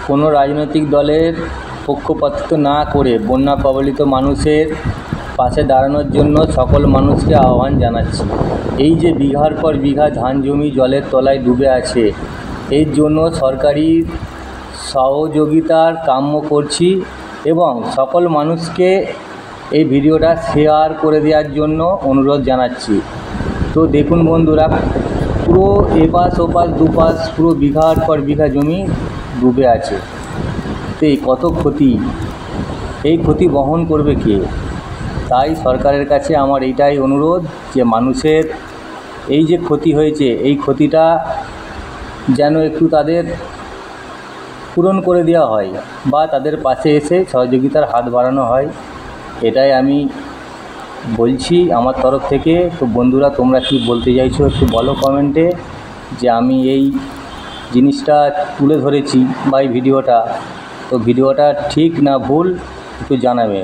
কোনো রাজনৈতিক দলের পক্ষপাতিত্ব না করে বন্যা কবলিত মানুষের পাশে দাঁড়ানোর জন্য সকল মানুষকে আহ্বান জানাচ্ছি। এই যে বিঘার পর বিঘা ধান জমি জলের তলায় ডুবে আছে, এর জন্য সরকারি সহযোগিতার কাম্য করছি এবং সকল মানুষকে এই ভিডিওটা শেয়ার করে দেওয়ার জন্য অনুরোধ জানাচ্ছি। তো দেখুন বন্ধুরা, পুরো এপাশ ওপাশ দুপাশ পুরো বিঘার পর বিঘা জমি ডুবে আছে। তো এই কত ক্ষতি, এই ক্ষতি বহন করবে কে? তাই সরকারের কাছে আমার এইটাই অনুরোধ যে মানুষের এই যে ক্ষতি হয়েছে, এই ক্ষতিটা যেন একটু তাদের পূরণ করে দেওয়া হয় বা তাদের পাশে এসে সহযোগিতার হাত বাড়ানো হয়, এটাই আমি বলছি আমার তরফ থেকে। তো বন্ধুরা, তোমরা কি বলতে চাইছো একটু বলো কমেন্টে, যে আমি এই জিনিসটা তুলে ধরেছি বা এই ভিডিওটা, তো ভিডিওটা ঠিক না ভুল একটু জানাবে।